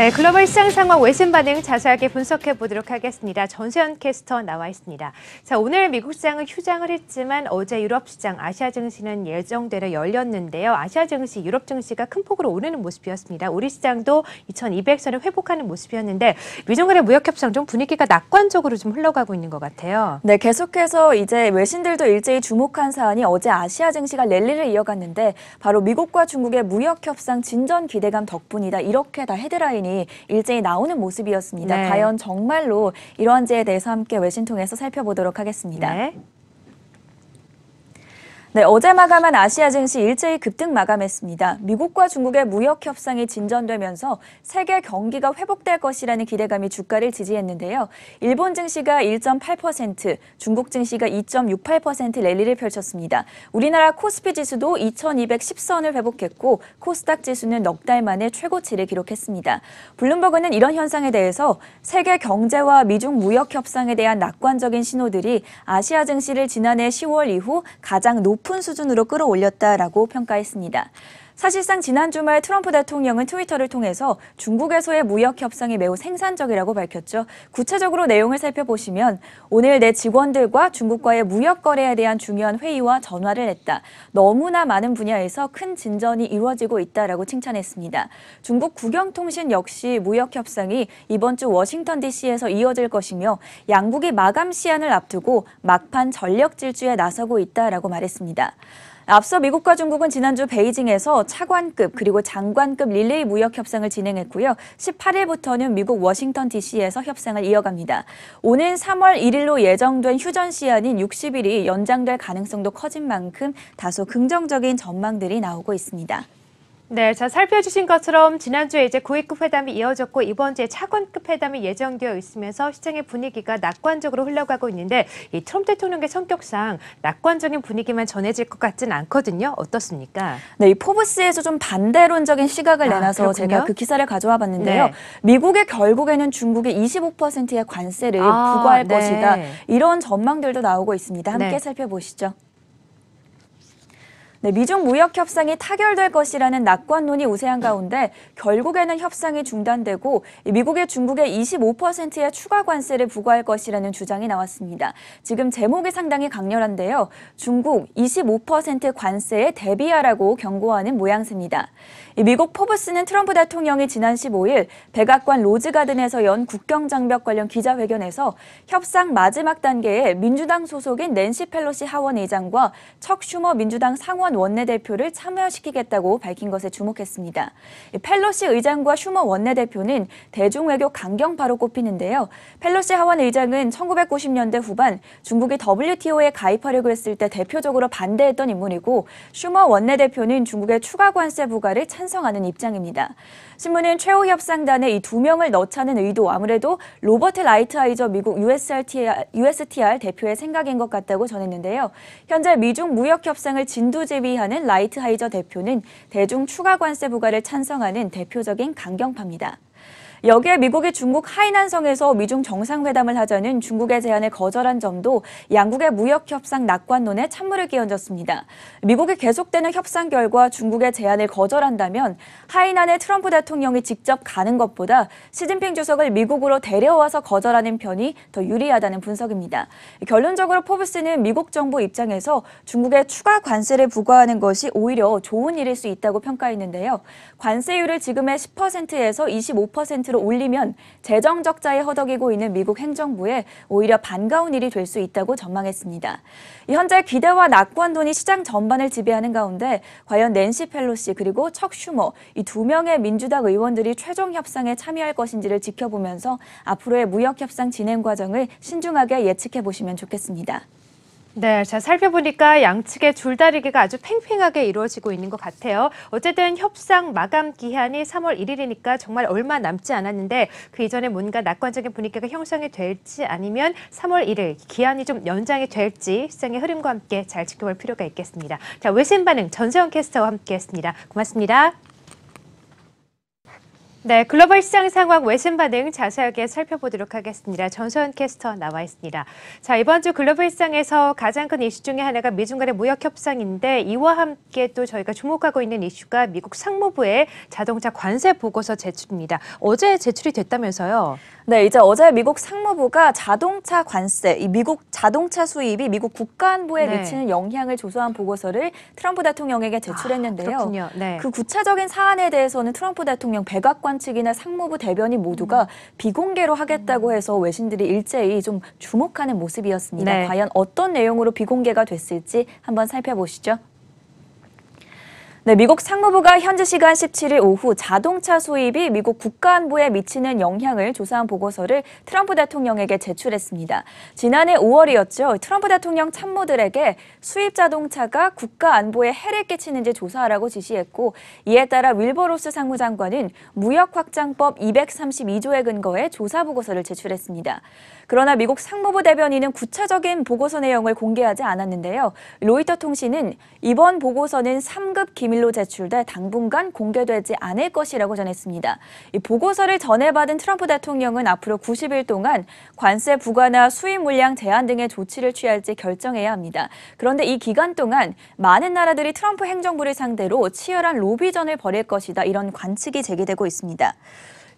네, 글로벌 시장 상황 외신 반응 자세하게 분석해 보도록 하겠습니다. 전세현 캐스터 나와 있습니다. 자, 오늘 미국 시장은 휴장을 했지만 어제 유럽 시장, 아시아 증시는 예정대로 열렸는데요. 아시아 증시, 유럽 증시가 큰 폭으로 오르는 모습이었습니다. 우리 시장도 2200선을 회복하는 모습이었는데 미중 간의 무역 협상 좀 분위기가 낙관적으로 좀 흘러가고 있는 것 같아요. 네, 계속해서 이제 외신들도 일제히 주목한 사안이 어제 아시아 증시가 랠리를 이어갔는데 바로 미국과 중국의 무역 협상 진전 기대감 덕분이다. 이렇게 다 헤드라인이 일제히 나오는 모습이었습니다. 네. 과연 정말로 이러한지에 대해서 함께 외신 통해서 살펴보도록 하겠습니다. 네, 어제 마감한 아시아 증시 일제히 급등 마감했습니다. 미국과 중국의 무역 협상이 진전되면서 세계 경기가 회복될 것이라는 기대감이 주가를 지지했는데요. 일본 증시가 1.8%, 중국 증시가 2.68% 랠리를 펼쳤습니다. 우리나라 코스피 지수도 2210선을 회복했고 코스닥 지수는 넉 달 만에 최고치를 기록했습니다. 블룸버그는 이런 현상에 대해서 세계 경제와 미중 무역 협상에 대한 낙관적인 신호들이 아시아 증시를 지난해 10월 이후 가장 높은 수준으로 끌어올렸다라고 평가했습니다. 사실상 지난 주말 트럼프 대통령은 트위터를 통해서 중국에서의 무역 협상이 매우 생산적이라고 밝혔죠. 구체적으로 내용을 살펴보시면 오늘 내 직원들과 중국과의 무역 거래에 대한 중요한 회의와 전화를 했다. 너무나 많은 분야에서 큰 진전이 이루어지고 있다라고 칭찬했습니다. 중국 국영통신 역시 무역 협상이 이번 주 워싱턴 DC에서 이어질 것이며 양국이 마감 시한을 앞두고 막판 전력 질주에 나서고 있다라고 말했습니다. 앞서 미국과 중국은 지난주 베이징에서 차관급 그리고 장관급 릴레이 무역 협상을 진행했고요. 18일부터는 미국 워싱턴 DC에서 협상을 이어갑니다. 오는 3월 1일로 예정된 휴전 시한인 60일이 연장될 가능성도 커진 만큼 다소 긍정적인 전망들이 나오고 있습니다. 네, 자, 살펴주신 것처럼 지난주에 이제 고위급 회담이 이어졌고 이번 주에 차관급 회담이 예정되어 있으면서 시장의 분위기가 낙관적으로 흘러가고 있는데 이 트럼프 대통령의 성격상 낙관적인 분위기만 전해질 것 같진 않거든요. 어떻습니까? 네, 이 포브스에서 좀 반대론적인 시각을 내놔서 그렇군요. 제가 그 기사를 가져와 봤는데요. 네. 미국의 결국에는 중국에 25%의 관세를 부과할 네. 것이다. 이런 전망들도 나오고 있습니다. 함께 네. 살펴보시죠. 네, 미중 무역 협상이 타결될 것이라는 낙관론이 우세한 가운데 결국에는 협상이 중단되고 미국이 중국에 25%의 추가 관세를 부과할 것이라는 주장이 나왔습니다. 지금 제목이 상당히 강렬한데요. 중국 25% 관세에 대비하라고 경고하는 모양새입니다. 미국 포브스는 트럼프 대통령이 지난 15일 백악관 로즈가든에서 연 국경장벽 관련 기자회견에서 협상 마지막 단계에 민주당 소속인 낸시 펠로시 하원 의장과 척 슈머 민주당 상원 원내대표를 참여시키겠다고 밝힌 것에 주목했습니다. 펠로시 의장과 슈머 원내대표는 대중외교 강경파로 꼽히는데요. 펠로시 하원 의장은 1990년대 후반 중국이 WTO에 가입하려고 했을 때 대표적으로 반대했던 인물이고 슈머 원내대표는 중국의 추가 관세 부과를 찬성하는 입장입니다. 신문은 최후 협상단에 이 두 명을 넣자는 의도 아무래도 로버트 라이트하이저 미국 USTR 대표의 생각인 것 같다고 전했는데요. 현재 미중 무역 협상을 진두지휘하는 라이트하이저 대표는 대중 추가 관세 부과를 찬성하는 대표적인 강경파입니다. 여기에 미국이 중국 하이난성에서 미중 정상회담을 하자는 중국의 제안을 거절한 점도 양국의 무역 협상 낙관론에 찬물을 끼얹었습니다. 미국이 계속되는 협상 결과 중국의 제안을 거절한다면 하이난에 트럼프 대통령이 직접 가는 것보다 시진핑 주석을 미국으로 데려와서 거절하는 편이 더 유리하다는 분석입니다. 결론적으로 포브스는 미국 정부 입장에서 중국에 추가 관세를 부과하는 것이 오히려 좋은 일일 수 있다고 평가했는데요. 관세율을 지금의 10%에서 25%로 올리면 재정 적자에 허덕이고 있는 미국 행정부에 오히려 반가운 일이 될 수 있다고 전망했습니다. 현재 기대와 낙관론이 시장 전반을 지배하는 가운데 과연 낸시 펠로시 그리고 척 슈머 이 두 명의 민주당 의원들이 최종 협상에 참여할 것인지를 지켜보면서 앞으로의 무역 협상 진행 과정을 신중하게 예측해 보시면 좋겠습니다. 네, 자, 살펴보니까 양측의 줄다리기가 아주 팽팽하게 이루어지고 있는 것 같아요. 어쨌든 협상 마감 기한이 3월 1일이니까 정말 얼마 남지 않았는데 그 이전에 뭔가 낙관적인 분위기가 형성이 될지 아니면 3월 1일 기한이 좀 연장이 될지 시장의 흐름과 함께 잘 지켜볼 필요가 있겠습니다. 자, 외신 반응 전세현 캐스터와 함께했습니다. 고맙습니다. 네, 글로벌 시장 상황 외신 반응 자세하게 살펴보도록 하겠습니다. 전소연 캐스터 나와 있습니다. 자, 이번 주 글로벌 시장에서 가장 큰 이슈 중에 하나가 미중 간의 무역 협상인데 이와 함께 또 저희가 주목하고 있는 이슈가 미국 상무부의 자동차 관세 보고서 제출입니다. 어제 제출이 됐다면서요? 네, 이제 어제 미국 상무부가 자동차 관세, 이 미국 자동차 수입이 미국 국가 안보에 네. 미치는 영향을 조사한 보고서를 트럼프 대통령에게 제출했는데요. 그렇군요. 네. 그 구체적인 사안에 대해서는 트럼프 대통령 백악관 측이나 상무부 대변인 모두가 비공개로 하겠다고 해서 외신들이 일제히 좀 주목하는 모습이었습니다. 네. 과연 어떤 내용으로 비공개가 됐을지 한번 살펴보시죠. 네, 미국 상무부가 현지 시간 17일 오후 자동차 수입이 미국 국가 안보에 미치는 영향을 조사한 보고서를 트럼프 대통령에게 제출했습니다. 지난해 5월이었죠. 트럼프 대통령 참모들에게 수입 자동차가 국가 안보에 해를 끼치는지 조사하라고 지시했고 이에 따라 윌버 로스 상무장관은 무역확장법 232조에 근거해 조사 보고서를 제출했습니다. 그러나 미국 상무부 대변인은 구체적인 보고서 내용을 공개하지 않았는데요. 로이터 통신은 이번 보고서는 3급 기밀로 제출돼 당분간 공개되지 않을 것이라고 전했습니다. 이 보고서를 전해받은 트럼프 대통령은 앞으로 90일 동안 관세 부과나 수입 물량 제한 등의 조치를 취할지 결정해야 합니다. 그런데 이 기간 동안 많은 나라들이 트럼프 행정부를 상대로 치열한 로비전을 벌일 것이다. 이런 관측이 제기되고 있습니다.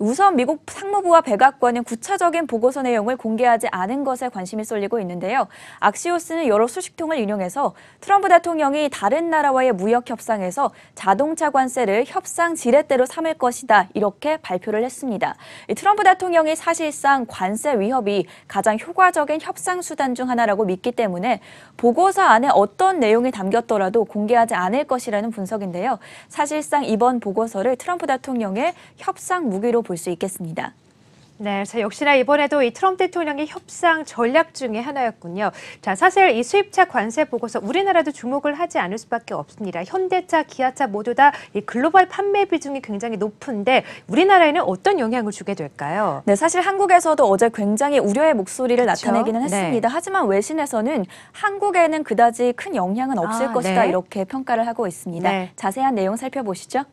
우선 미국 상무부와 백악관은 구체적인 보고서 내용을 공개하지 않은 것에 관심이 쏠리고 있는데요. 악시오스는 여러 소식통을 인용해서 트럼프 대통령이 다른 나라와의 무역 협상에서 자동차 관세를 협상 지렛대로 삼을 것이다. 이렇게 발표를 했습니다. 트럼프 대통령이 사실상 관세 위협이 가장 효과적인 협상 수단 중 하나라고 믿기 때문에 보고서 안에 어떤 내용이 담겼더라도 공개하지 않을 것이라는 분석인데요. 사실상 이번 보고서를 트럼프 대통령의 협상 무기로 볼 수 있겠습니다. 네, 자, 역시나 이번에도 이 트럼프 대통령의 협상 전략 중에 하나였군요. 자, 사실 이 수입차 관세 보고서 우리나라도 주목을 하지 않을 수밖에 없습니다. 현대차, 기아차 모두 다 이 글로벌 판매 비중이 굉장히 높은데 우리나라에는 어떤 영향을 주게 될까요? 네, 사실 한국에서도 어제 굉장히 우려의 목소리를 그렇죠? 나타내기는 했습니다. 네. 하지만 외신에서는 한국에는 그다지 큰 영향은 없을 것이다 네. 이렇게 평가를 하고 있습니다. 네. 자세한 내용 살펴보시죠.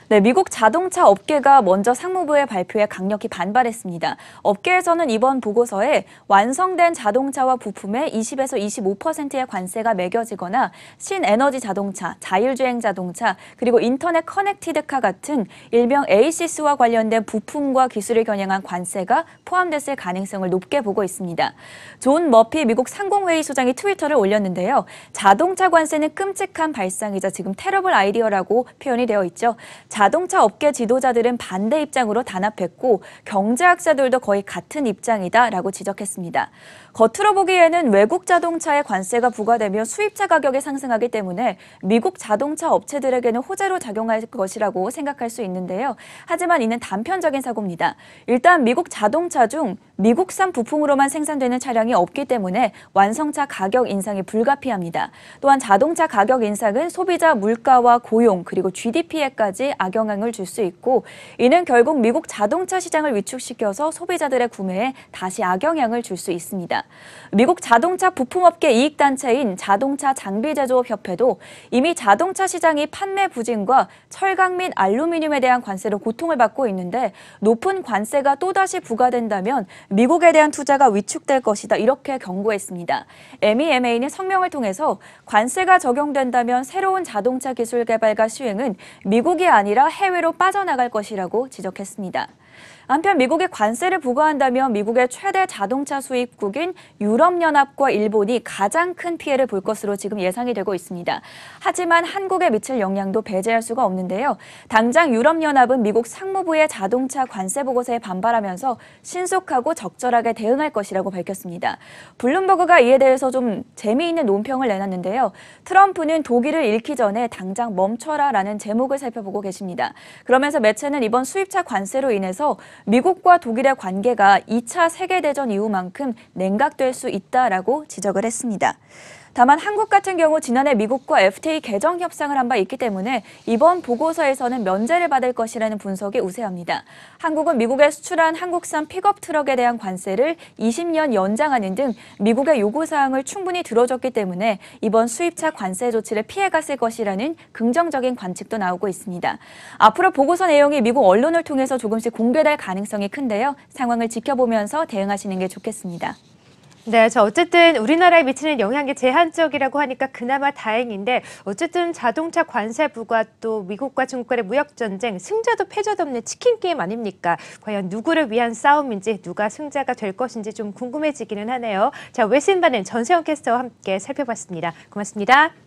네, 미국 자동차 업계가 먼저 상무부의 발표에 강력히 반발했습니다. 업계에서는 이번 보고서에 완성된 자동차와 부품에 20에서 25%의 관세가 매겨지거나 신에너지 자동차, 자율주행 자동차, 그리고 인터넷 커넥티드카 같은 일명 ACS와 관련된 부품과 기술을 겨냥한 관세가 포함됐을 가능성을 높게 보고 있습니다. 존 머피 미국 상공회의 소장이 트위터를 올렸는데요. 자동차 관세는 끔찍한 발상이자 지금 테러블 아이디어라고 표현이 되어 있죠. 자동차 업계 지도자들은 반대 입장으로 단합했고 경제학자들도 거의 같은 입장이다라고 지적했습니다. 겉으로 보기에는 외국 자동차에 관세가 부과되며 수입차 가격이 상승하기 때문에 미국 자동차 업체들에게는 호재로 작용할 것이라고 생각할 수 있는데요. 하지만 이는 단편적인 사고입니다. 일단 미국 자동차 중 미국산 부품으로만 생산되는 차량이 없기 때문에 완성차 가격 인상이 불가피합니다. 또한 자동차 가격 인상은 소비자 물가와 고용 그리고 GDP에까지 악영향을 줄 수 있고 이는 결국 미국 자동차 시장을 위축시켜서 소비자들의 구매에 다시 악영향을 줄 수 있습니다. 미국 자동차 부품업계 이익단체인 자동차 장비제조업협회도 이미 자동차 시장이 판매 부진과 철강 및 알루미늄에 대한 관세로 고통을 받고 있는데 높은 관세가 또다시 부과된다면 미국에 대한 투자가 위축될 것이다 이렇게 경고했습니다. MEMA는 성명을 통해서 관세가 적용된다면 새로운 자동차 기술 개발과 시행은 미국이 아니라 해외로 빠져나갈 것이라고 지적했습니다. 한편 미국이 관세를 부과한다면 미국의 최대 자동차 수입국인 유럽연합과 일본이 가장 큰 피해를 볼 것으로 지금 예상이 되고 있습니다. 하지만 한국에 미칠 영향도 배제할 수가 없는데요. 당장 유럽연합은 미국 상무부의 자동차 관세 보고서에 반발하면서 신속하고 적절하게 대응할 것이라고 밝혔습니다. 블룸버그가 이에 대해서 좀 재미있는 논평을 내놨는데요. 트럼프는 독일을 잃기 전에 당장 멈춰라라는 제목을 살펴보고 계십니다. 그러면서 매체는 이번 수입차 관세로 인해서 미국과 독일의 관계가 2차 세계대전 이후만큼 냉각될 수 있다라고 지적을 했습니다. 다만 한국 같은 경우 지난해 미국과 FTA 개정 협상을 한 바 있기 때문에 이번 보고서에서는 면제를 받을 것이라는 분석이 우세합니다. 한국은 미국에 수출한 한국산 픽업 트럭에 대한 관세를 20년 연장하는 등 미국의 요구사항을 충분히 들어줬기 때문에 이번 수입차 관세 조치를 피해갔을 것이라는 긍정적인 관측도 나오고 있습니다. 앞으로 보고서 내용이 미국 언론을 통해서 조금씩 공개될 가능성이 큰데요. 상황을 지켜보면서 대응하시는 게 좋겠습니다. 네, 어쨌든 우리나라에 미치는 영향이 제한적이라고 하니까 그나마 다행인데 어쨌든 자동차 관세 부과 또 미국과 중국 간의 무역 전쟁 승자도 패자도 없는 치킨 게임 아닙니까? 과연 누구를 위한 싸움인지 누가 승자가 될 것인지 좀 궁금해지기는 하네요. 자, 외신 반응 전세영 캐스터와 함께 살펴봤습니다. 고맙습니다.